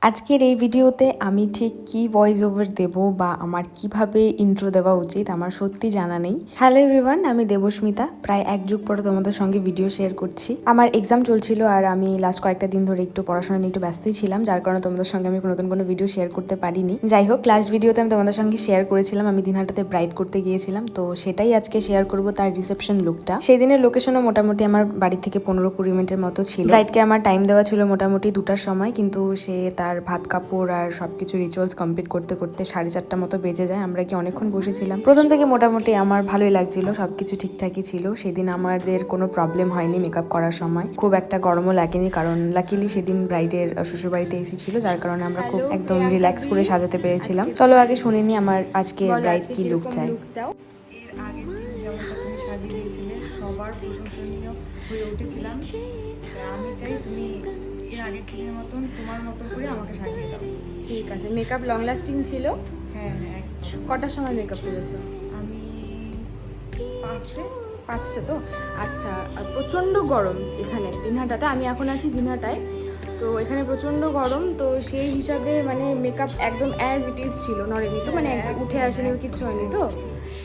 আজকের এই ভিডিওতে আমি ঠিক কি ভয়েস ওভার দেব বা আমার কিভাবে ইন্ট্রো দেওয়া উচিত আমার সত্যি জানা নেই। হ্যালো এভরিওয়ান, আমি দেবস্মিতা। প্রায় এক যুগ পরে তোমাদের সঙ্গে ভিডিও শেয়ার করছি। আমার এক্সাম চলছিল আর আমি লাস্ট কয়েকটা দিন ধরে একটু পড়াশোনা নিয়ে একটু ব্যস্তই ছিলাম, যার কারণে তোমাদের সঙ্গে আমি নতুন কোনো ভিডিও শেয়ার করতে পারিনি। যাই হোক, লাস্ট ভিডিওতে আমি তোমাদের সঙ্গে শেয়ার করেছিলাম আমি দিনহাটাতে ব্রাইড করতে গিয়েছিলাম, তো সেটাই আজকে শেয়ার করব, তার রিসেপশন লুকটা। সেই দিনের লোকেশনও মোটামুটি আমার বাড়ি থেকে 15-20 মিনিটের মতো ছিল। ব্রাইডকে আমার টাইম দেওয়া ছিল মোটামুটি 2টার সময়, কিন্তু সে তার ভাত কাপড় আর সবকিছু রিচুয়ালস কমপ্লিট করতে করতে 4:30 মতো বেজে যায়। আমরা কি অনেকক্ষণ বসেছিলাম। প্রথম থেকে মোটামুটি আমার ভালোই লাগছিল, সবকিছু ঠিকঠাকই ছিল। সেদিন আমাদের কোনো প্রবলেম হয়নি মেকআপ করার সময়, খুব একটা গরমও লাগেনি, কারণ লাকিলি সেদিন ব্রাইডের শ্বশুরবাড়িতে এসি ছিল, যার কারণে আমরা খুব একদম রিল্যাক্স করে সাজাতে পেরেছিলাম। চলো আগে শুনে নি আমার আজকে ব্রাইড কি লুক চাই। এর আগের দিন যেমনটা তুমি সাজিয়ে দিয়েছিলে, সবার প্রশংসনীয় হয়ে উঠেছিলাম। আমি চাই তুমি এর আগের দিনের মতন তোমার মতো করে আমাকে সাজিয়ে দাও। ঠিক আছে। মেকআপ লং লাস্টিং ছিল? হ্যাঁ হ্যাঁ, একদম। কটার সময় মেকআপ করেছো? আমি 5টা তো? আচ্ছা। আর প্রচণ্ড গরম এখানে দিনহাটাতে, আমি এখন আছি দিনহাটায়, তো এখানে প্রচণ্ড গরম, তো সেই হিসাবে মানে মেকআপ একদম অ্যাজ ইট ইজ ছিল, নড়েনি তো, মানে উঠে আসেনি, কিচ্ছু হয়নি তো?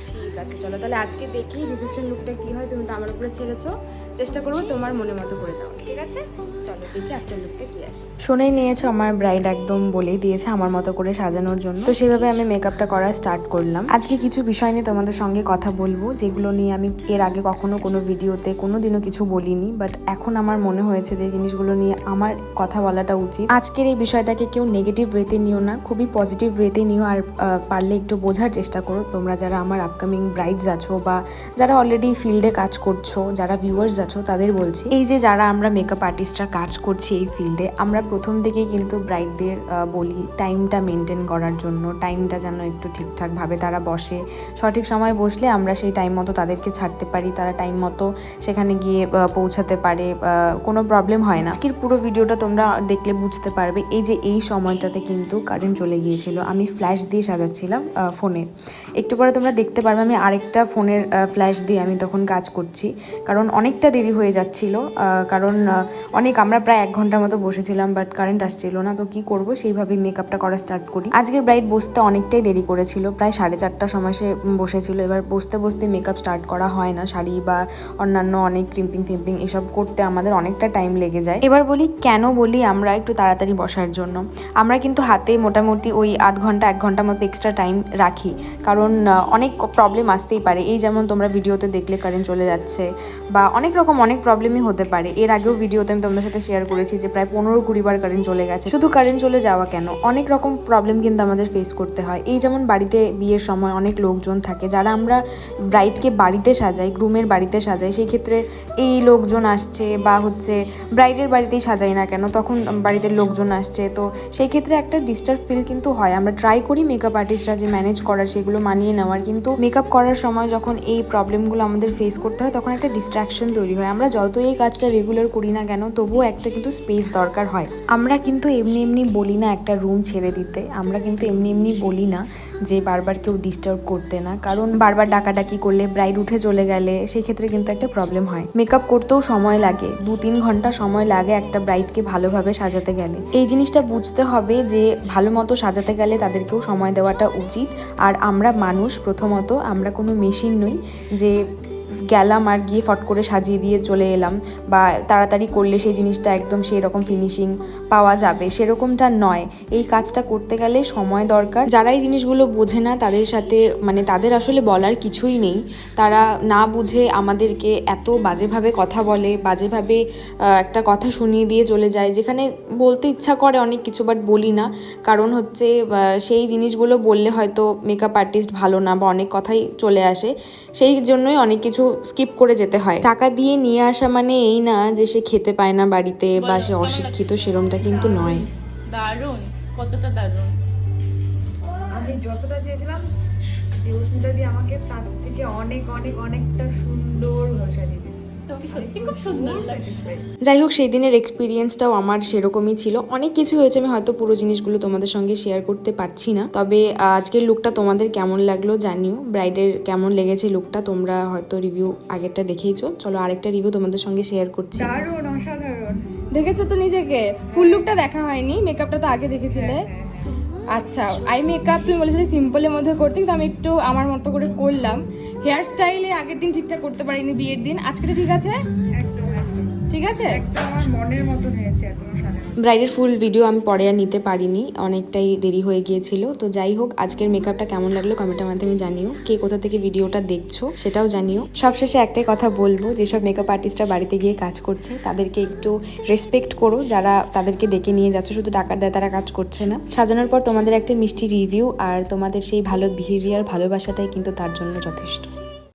ঠিক আছে, চলো তাহলে আজকে দেখি রিসেপশন লুকটা কি হয়। তুমি তো আমার উপরে ছেড়েছো, চেষ্টা করবো তোমার মনের মতো করে দেওয়া, ঠিক আছে? চলো দেখি আফটার লুকটা কি আসে। শুনেই নিয়েছো, আমার ব্রাইড একদম বলেই দিয়েছে আমার মতো করে সাজানোর জন্য, তো সেভাবে আমি মেকআপটা করা স্টার্ট করলাম। আজকে কিছু বিষয় নিয়ে তোমাদের সঙ্গে কথা বলবো, যেগুলো নিয়ে আমি এর আগে কখনো কোনো ভিডিওতে কোনোদিনও কিছু বলিনি, বাট এখন আমার মনে হয়েছে যে জিনিসগুলো নিয়ে আমার কথা বলাটা উচিত। আজকের এই বিষয়টাকে কেউ নেগেটিভ ওয়েতে নিও না, খুবই পজিটিভ ওয়েতে নিও, আর পারলে একটু বোঝার চেষ্টা করো তোমরা যারা আমার আপকামিং ব্রাইডস আছো বা যারা অলরেডি ফিল্ডে কাজ করছো, যারা ভিউয়ার্স আছো, তাদের বলছি, এই যে যারা আমরা মেকআপ আর্টিস্টরা কাজ করছি এই ফিল্ডে, আমরা প্রথম থেকেই কিন্তু ব্রাইডদের বলি টাইমটা মেনটেন করার জন্য, টাইমটা যেন একটু ঠিকঠাকভাবে তারা বসে, সঠিক সময় বসলে আমরা সেই টাইম মতো তাদেরকে ছাড়তে পারি, তারা টাইম মতো সেখানে গিয়ে পৌঁছাতে পারে, কোনো প্রবলেম হয় না। আজকের পুরো ভিডিওটা তোমরা দেখলে বুঝতে পারবে। এই যে এই সময়টাতে কিন্তু কারেন্ট চলে গিয়েছিল, আমি ফ্ল্যাশ দিয়ে সাজাচ্ছিলাম ফোনের, একটু পরে তোমরা দেখতে পারবে আমি আরেকটা ফোনের ফ্ল্যাশ দিয়ে আমি তখন কাজ করছি, কারণ অনেকটা দেরি হয়ে যাচ্ছিল, কারণ আমরা প্রায় 1 ঘন্টার মতো বসেছিলাম, বাট কারেন্ট আসছিল না, তো কি করব, সেইভাবেই মেকআপটা করা স্টার্ট করি। আজকের ব্রাইড বসতে অনেকটাই দেরি করেছিল, প্রায় 4:30টার সময় সে বসেছিল। এবার বসতে বসতে মেকআপ স্টার্ট করা হয় না, শাড়ি বা অন্যান্য অনেক ক্রিম্পিং ফিম্পিং এসব করতে আমাদের অনেকটা টাইম লেগে যায়। এবার বলি কেন বলি আমরা একটু তাড়াতাড়ি বসার জন্য, আমরা কিন্তু হাতে মোটামুটি ওই 1/2 ঘন্টা 1 ঘন্টা মতো এক্সট্রা টাইম রাখি, কারণ অনেক প্রবলেম আসতেই পারে। এই যেমন তোমরা ভিডিওতে দেখলে কারেন্ট চলে যাচ্ছে, বা অনেক রকম অনেক প্রবলেমই হতে পারে। এর আগেও ভিডিওতে আমি তোমাদের সাথে শেয়ার করেছি যে প্রায় 15-20 বার কারেন্ট চলে গেছে। শুধু কারেন্ট চলে যাওয়া কেন, অনেক রকম প্রবলেম কিন্তু আমাদের ফেস করতে হয়। এই যেমন বাড়িতে বিয়ের সময় অনেক লোকজন থাকে, যারা আমরা ব্রাইডকে বাড়িতে সাজাই, গ্রুমের বাড়িতে সাজাই, সেই ক্ষেত্রে এই লোকজন আসছে, বা হচ্ছে ব্রাইডের বাড়িতেই সাজাই না কেন, তখন বাড়িতে লোকজন আসছে, তো সেই ক্ষেত্রে একটা ডিস্টার্ব ফিল কিন্তু হয়। আমরা ট্রাই করি মেকআপ আর্টিস্টরা যে ম্যানেজ করার, সেগুলো মানিয়ে নেওয়ার, কিন্তু মেকআপ করার সময় যখন এই প্রবলেমগুলো আমাদের ফেস করতে হয়, তখন একটা ডিস্ট্র্যাকশন তৈরি হয়। আমরা যত এই কাজটা রেগুলার করি না কেন, তবুও একটা কিন্তু স্পেস দরকার হয়। আমরা কিন্তু এমনি এমনি বলি না একটা রুম ছেড়ে দিতে, আমরা কিন্তু এমনি এমনি বলি না যে বারবার কেউ ডিস্টার্ব করতে না, কারণ বারবার ডাকাডাকি করলে, ব্রাইড উঠে চলে গেলে সেই ক্ষেত্রে কিন্তু একটা প্রবলেম হয়। মেকআপ করতেও সময় লাগে, 2-3 ঘন্টা সময় লাগে একটা ব্রাইডকে ভালোভাবে সাজাতে গেলে। এই জিনিসটা বুঝতে হবে যে ভালো মতো সাজাতে গেলে তাদেরকেও সময় দেওয়াটা উচিত। আর আমরা মানুষ, প্রথমত আমরা কোনো মেশিন নই যে গেলাম আর গিয়ে ফট করে সাজিয়ে দিয়ে চলে এলাম, বা তাড়াতাড়ি করলে সেই জিনিসটা একদম সেই রকম ফিনিশিং পাওয়া যাবে, সেরকমটা নয়। এই কাজটা করতে গেলে সময় দরকার। যারা এই জিনিসগুলো বোঝে না তাদের সাথে মানে তাদের আসলে বলার কিছুই নেই, তারা না বুঝে আমাদেরকে এত বাজেভাবে কথা বলে, বাজেভাবে একটা কথা শুনিয়ে দিয়ে চলে যায়, যেখানে বলতে ইচ্ছা করে অনেক কিছু, বাট বলি না, কারণ হচ্ছে সেই জিনিসগুলো বললে হয়তো মেকআপ আর্টিস্ট ভালো না, বা অনেক কথাই চলে আসে, সেই জন্যই অনেক কিছু স্কিপ করে যেতে হয়। টাকা দিয়ে নিয়ে আসা মানে এই না যে সে খেতে পায় না বাড়িতে, বা সে অশিক্ষিত, সেরমটা কিন্তু নয়। দারুণ, কতটা দারুণ। আমি যতটা চেয়েছিলাম দেবস্মিতা দিয়ে আমাকে তার থেকে অনেক অনেক অনেকটা সুন্দর সাজিয়ে দিয়েছে। যাই হোক, সেই দিনের এক্সপিরিয়েন্সটাও আমার সেরকমই ছিল। অনেক কিছু হয়েছে, আমি হয়তো পুরো জিনিসগুলো তোমাদের সঙ্গে শেয়ার করতে পারছি না, তবে আজকের লুকটা তোমাদের কেমন লাগলো জানিও, ব্রাইডের কেমন লেগেছে লুকটা। তোমরা হয়তো রিভিউ আগেরটা দেখেইছো, চলো আরেকটা রিভিউ তোমাদের সঙ্গে শেয়ার করছি। দারুণ, অসাধারণ। দেখেছো তো নিজেকে? ফুল লুকটা দেখা হয়নি, মেকআপটা তো আগে দেখেছিলে। আচ্ছা, আই মেকআপ তুমি বলেছিলে সিম্পলের মধ্যে করতে, কিন্তু আমি একটু আমার মতো করে করলাম। হেয়ার স্টাইলে আগের দিন ঠিকঠাক করতে পারিনি, বিয়ের দিন। আজকে ঠিক আছে? একদম একদম ঠিক আছে। একদম আমার মনের মতন হয়েছে তোমার সাজানো। ব্রাইডের ফুল ভিডিও আমি পরে আর নিতে পারিনি, অনেকটাই দেরি হয়ে গিয়েছিল। তো যাই হোক, আজকের মেকআপটা কেমন লাগলো কমেন্টের মাধ্যমে জানিও। কে কোথা থেকে ভিডিওটা দেখছো সেটাও জানিও। সবশেষে একটাই কথা বলবো, যেসব মেকআপ আর্টিস্টরা বাড়িতে গিয়ে কাজ করছে তাদেরকে একটু রেসপেক্ট করো। যারা তাদেরকে ডেকে নিয়ে যাচ্ছে শুধু টাকার দেয়, তারা কাজ করছে না। সাজানোর পর তোমাদের একটা মিষ্টি রিভিউ আর তোমাদের সেই ভালো বিহেভিয়ার, ভালোবাসাটাই কিন্তু তার জন্য যথেষ্ট।